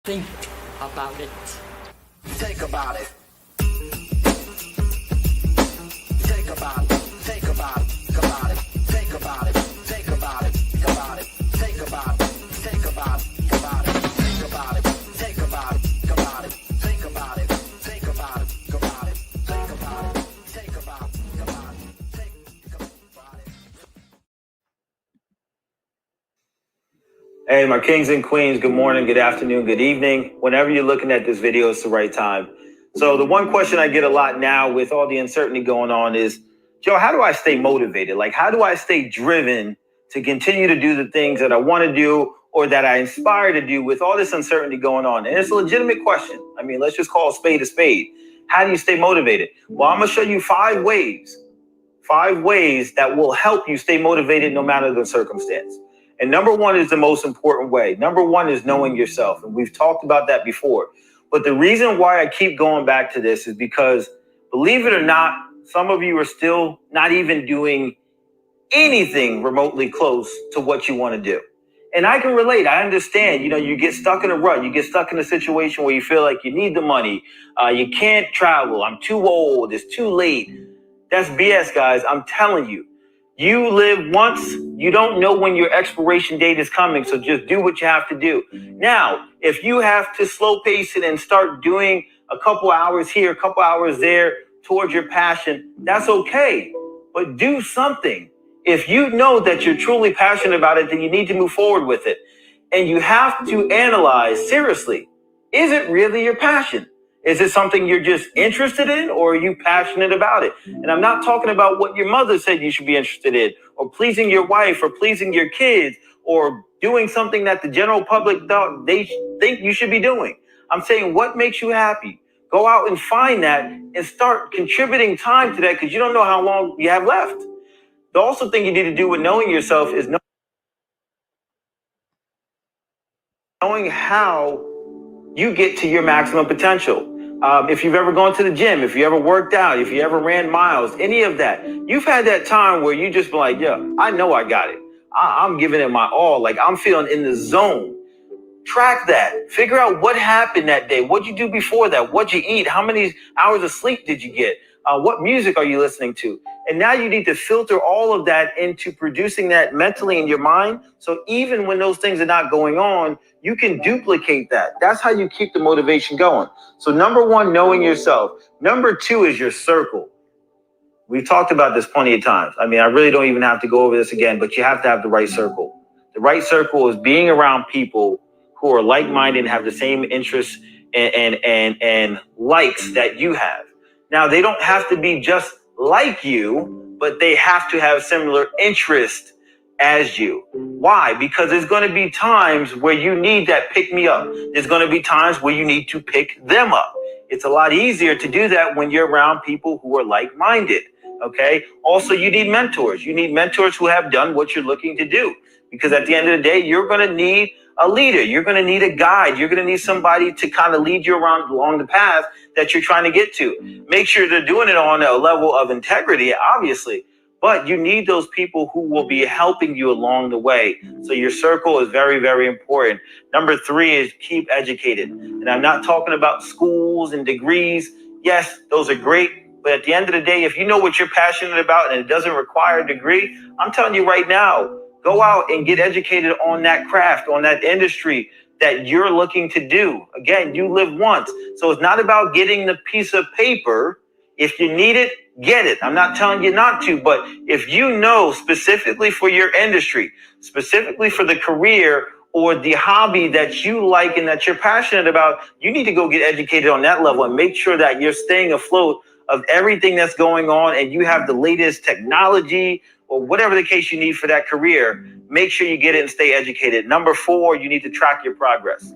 Think about it. Think about it. Think about it. Think about it. About it. Think about it. Think about it. About it. Think about it. Think about it. About it. Think about it. Think about it. About it. Think about it. Think about it. About it. Think about it. Think about it. About it. Think about it. Hey, my kings and queens, good morning, good afternoon, good evening. Whenever you're looking at this video, it's the right time. So the one question I get a lot now with all the uncertainty going on is, Joe, how do I stay motivated? Like, how do I stay driven to continue to do the things that I want to do or that I inspire to do with all this uncertainty going on? And it's a legitimate question. I mean, let's just call a spade a spade. How do you stay motivated? Well, I'm going to show you five ways that will help you stay motivated no matter the circumstance. And number one is the most important way. Number one is knowing yourself. And we've talked about that before. But the reason why I keep going back to this is because, believe it or not, some of you are still not even doing anything remotely close to what you want to do. And I can relate. I understand. You know, you get stuck in a rut. You get stuck in a situation where you feel like you need the money. You can't travel. I'm too old. It's too late. That's BS, guys. I'm telling you. You live once. You don't know when your expiration date is coming, so just do what you have to do. Now, if you have to slow pace it and start doing a couple hours here, a couple hours there towards your passion, that's okay. But do something. If you know that you're truly passionate about it, then you need to move forward with it. And you have to analyze, seriously, is it really your passion? Is it something you're just interested in, or are you passionate about it? And I'm not talking about what your mother said you should be interested in, or pleasing your wife, or pleasing your kids, or doing something that the general public thought they think you should be doing. I'm saying, what makes you happy? Go out and find that and start contributing time to that, because you don't know how long you have left. The also thing you need to do with knowing yourself is knowing how you get to your maximum potential. If you've ever gone to the gym, if you ever worked out, if you ever ran miles, any of that, you've had that time where you just be like, yeah, I know I got it. I'm giving it my all. Like, I'm feeling in the zone. Track that. Figure out what happened that day. What'd you do before that? What'd you eat? How many hours of sleep did you get? What music are you listening to? And now you need to filter all of that into producing that mentally in your mind. So even when those things are not going on, you can duplicate that. That's how you keep the motivation going. So number one, knowing yourself. Number two is your circle. We've talked about this plenty of times. I mean, I really don't even have to go over this again, but you have to have the right circle. The right circle is being around people who are like-minded and have the same interests and likes that you have. Now, they don't have to be just like you, but they have to have similar interests as you. Why? Because there's going to be times where you need that pick-me-up. There's going to be times where you need to pick them up. It's a lot easier to do that when you're around people who are like-minded, okay? Also, you need mentors. You need mentors who have done what you're looking to do. Because at the end of the day, you're going to need a leader. You're going to need a guide. You're going to need somebody to kind of lead you around along the path that you're trying to get to. Make sure they're doing it on a level of integrity, obviously, but you need those people who will be helping you along the way. So your circle is very, very important. Number three is keep educated. And I'm not talking about schools and degrees. Yes, those are great. But at the end of the day, if you know what you're passionate about and it doesn't require a degree, I'm telling you right now, go out and get educated on that craft, on that industry that you're looking to do. Again, you live once. So it's not about getting the piece of paper. If you need it, get it. I'm not telling you not to, but if you know specifically for your industry, specifically for the career or the hobby that you like and that you're passionate about, you need to go get educated on that level and make sure that you're staying afloat of everything that's going on and you have the latest technology or whatever the case you need for that career. Make sure you get it and stay educated. Number four, you need to track your progress.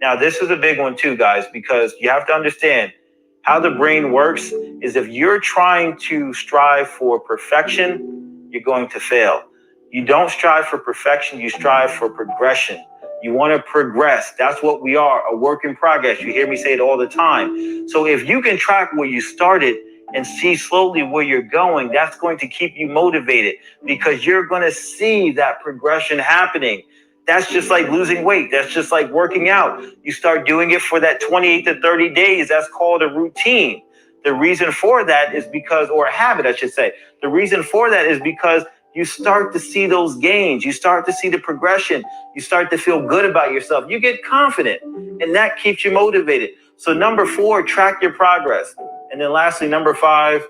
Now, this is a big one too, guys, because you have to understand how the brain works is if you're trying to strive for perfection, you're going to fail. You don't strive for perfection, you strive for progression. You want to progress. That's what we are, a work in progress. You hear me say it all the time. So if you can track where you started and see slowly where you're going, that's going to keep you motivated because you're going to see that progression happening. That's just like losing weight. That's just like working out. You start doing it for that 28 to 30 days. That's called a routine. The reason for that is because, or a habit, I should say. The reason for that is because you start to see those gains. You start to see the progression. You start to feel good about yourself. You get confident, and that keeps you motivated. So number 4, track your progress. And then lastly, number 5,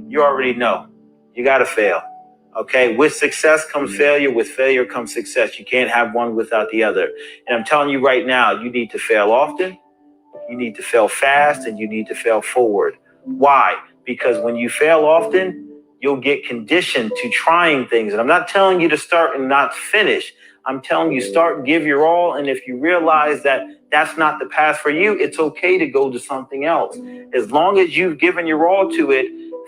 you already know. You got to fail. Okay, with success comes failure. With failure comes success. You can't have one without the other. And I'm telling you right now, you need to fail often, you need to fail fast, and you need to fail forward. Why? Because when you fail often, you'll get conditioned to trying things. And I'm not telling you to start and not finish. I'm telling you, start and give your all. And if you realize that that's not the path for you, it's okay to go to something else. As long as you've given your all to it,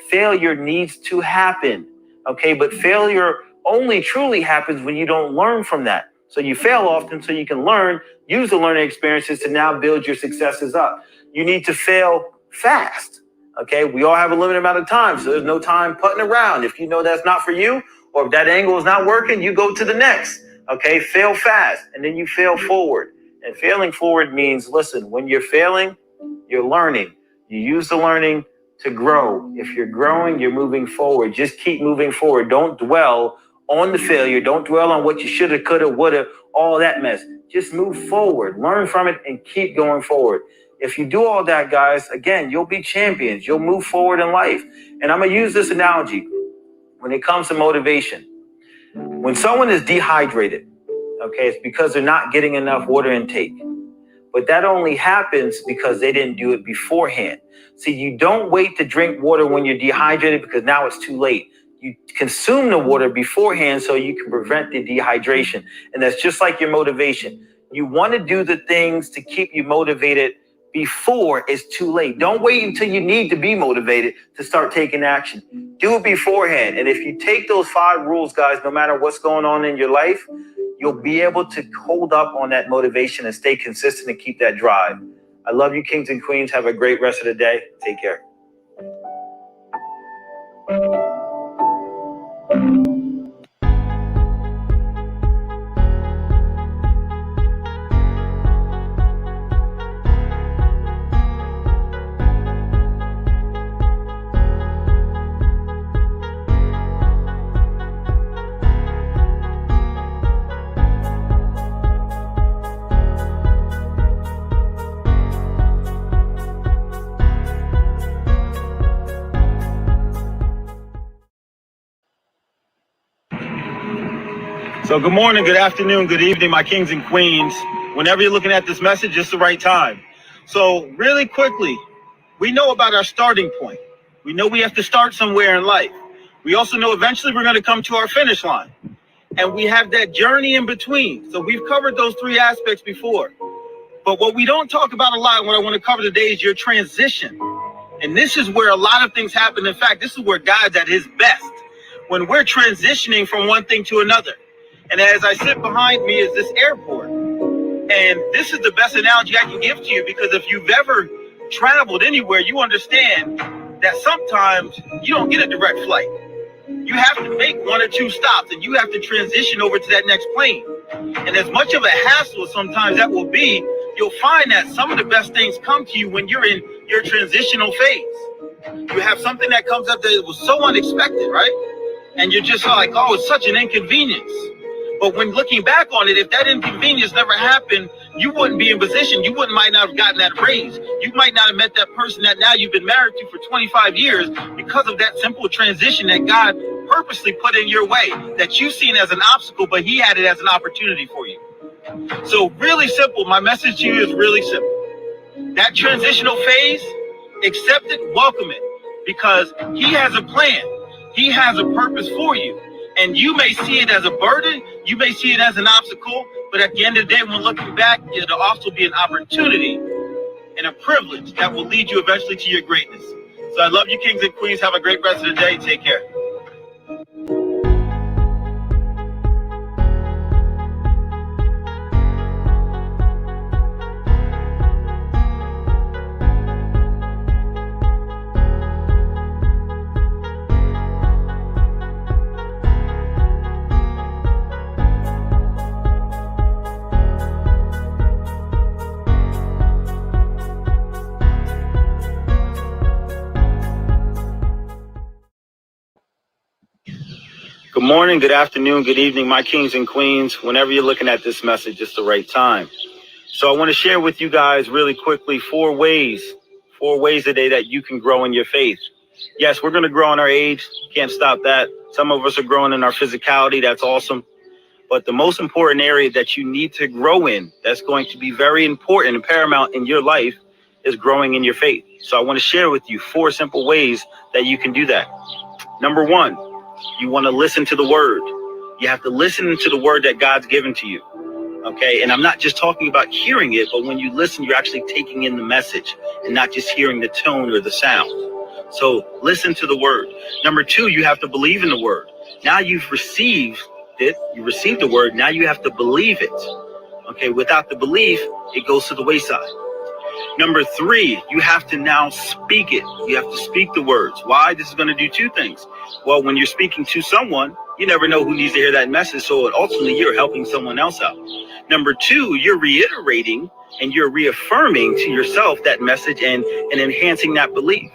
failure needs to happen. Okay, but failure only truly happens when you don't learn from that. So you fail often so you can learn, use the learning experiences to now build your successes up. You need to fail fast. Okay, we all have a limited amount of time, so there's no time putting around. If you know that's not for you, or if that angle is not working, you go to the next. Okay, fail fast, and then you fail forward. And failing forward means, listen, when you're failing, you're learning. You use the learning to grow. If you're growing, you're moving forward. Just keep moving forward. Don't dwell on the failure. Don't dwell on what you shoulda, coulda, woulda, all that mess. Just move forward, learn from it, and keep going forward. If you do all that, guys, again, you'll be champions. You'll move forward in life. And I'm going to use this analogy when it comes to motivation. When someone is dehydrated, okay, it's because they're not getting enough water intake. But that only happens because they didn't do it beforehand. See, you don't wait to drink water when you're dehydrated because now it's too late. You consume the water beforehand so you can prevent the dehydration. And that's just like your motivation. You want to do the things to keep you motivated before it's too late. Don't wait until you need to be motivated to start taking action. Do it beforehand. And if you take those 5 rules, guys, no matter what's going on in your life, you'll be able to hold up on that motivation and stay consistent and keep that drive. I love you, kings and queens. Have a great rest of the day. Take care. So good morning, good afternoon, good evening, my kings and queens. Whenever you're looking at this message, it's the right time. So really quickly, we know about our starting point. We know we have to start somewhere in life. We also know eventually we're going to come to our finish line. And we have that journey in between. So we've covered those 3 aspects before. But what we don't talk about a lot, and what I want to cover today, is your transition. And this is where a lot of things happen. In fact, this is where God's at his best, when we're transitioning from one thing to another. And as I sit behind me is this airport. And this is the best analogy I can give to you, because if you've ever traveled anywhere, you understand that sometimes you don't get a direct flight. You have to make 1 or 2 stops, and you have to transition over to that next plane. And as much of a hassle sometimes that will be, you'll find that some of the best things come to you when you're in your transitional phase. You have something that comes up that was so unexpected, right? And you're just like, oh, it's such an inconvenience. But when looking back on it, if that inconvenience never happened, you wouldn't be in position. You might not have gotten that raise. You might not have met that person that now you've been married to for 25 years because of that simple transition that God purposely put in your way, that you've seen as an obstacle, but he had it as an opportunity for you. So really simple. My message to you is really simple. That transitional phase, accept it, welcome it, because he has a plan. He has a purpose for you. And you may see it as a burden, you may see it as an obstacle, but at the end of the day, when looking back, it'll also be an opportunity and a privilege that will lead you eventually to your greatness. So I love you, kings and queens. Have a great rest of the day. Take care. Good morning, good afternoon, good evening, my kings and queens. Whenever you're looking at this message, it's the right time. So I want to share with you guys really quickly four ways today that you can grow in your faith. Yes, we're going to grow in our age. Can't stop that. Some of us are growing in our physicality. That's awesome. But the most important area that you need to grow in, that's going to be very important and paramount in your life, is growing in your faith. So I want to share with you four simple ways that you can do that. Number one, you want to listen to the word. You have to listen to the word that God's given to you. Okay. And I'm not just talking about hearing it, but when you listen, you're actually taking in the message and not just hearing the tone or the sound. So listen to the word. Number two, you have to believe in the word. Now you've received it. You received the word. Now you have to believe it. Okay. Without the belief, it goes to the wayside. Number three, you have to now speak it. You have to speak the words. Why? This is going to do two things. Well, when you're speaking to someone, you never know who needs to hear that message. So ultimately, you're helping someone else out. Number two, you're reiterating and you're reaffirming to yourself that message and enhancing that belief.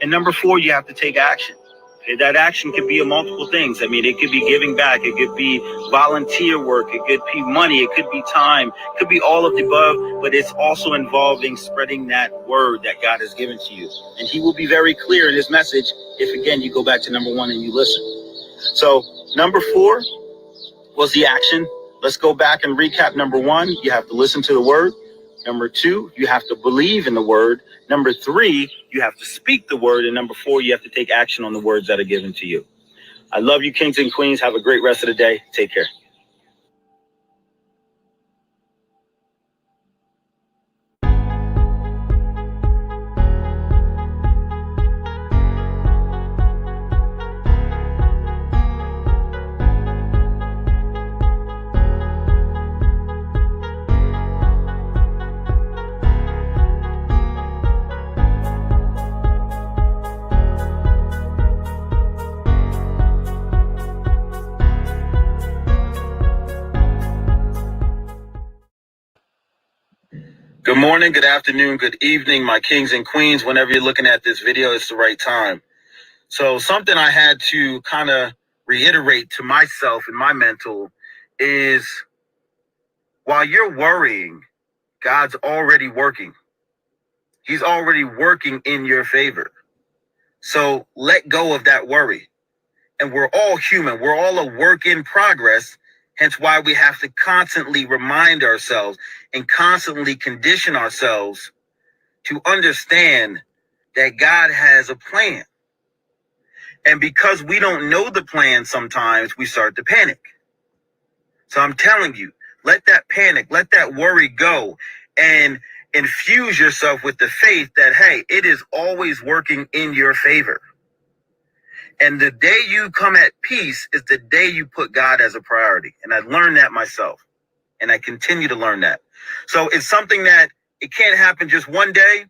And number four, you have to take action. Okay, that action could be multiple things. I mean, it could be giving back. It could be volunteer work. It could be money. It could be time. It could be all of the above, but it's also involving spreading that word that God has given to you. And he will be very clear in his message if, again, you go back to number one and you listen. So number four was the action. Let's go back and recap. Number one, you have to listen to the word. Number two, you have to believe in the word. Number three, you have to speak the word. And number four, you have to take action on the words that are given to you. I love you, kings and queens. Have a great rest of the day. Take care. Good morning, good afternoon, good evening, my kings and queens. Whenever you're looking at this video, it's the right time. So something I had to kind of reiterate to myself and my mental is while you're worrying, God's already working. He's already working in your favor. So let go of that worry. And we're all human. We're all a work in progress. Hence why we have to constantly remind ourselves and constantly condition ourselves to understand that God has a plan. And because we don't know the plan sometimes, we start to panic. So I'm telling you, let that panic, let that worry go and infuse yourself with the faith that, hey, it is always working in your favor. And the day you come at peace is the day you put God as a priority. And I learned that myself. And I continue to learn that. So it's something that it can't happen just one day.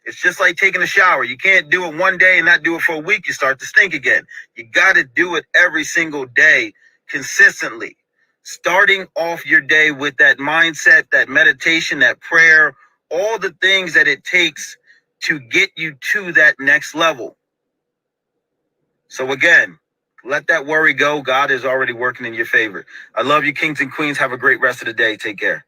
It's just like taking a shower. You can't do it one day and not do it for a week. You start to stink again. You got to do it every single day consistently. Starting off your day with that mindset, that meditation, that prayer, all the things that it takes to get you to that next level. So again, let that worry go. God is already working in your favor. I love you, kings and queens. Have a great rest of the day. Take care.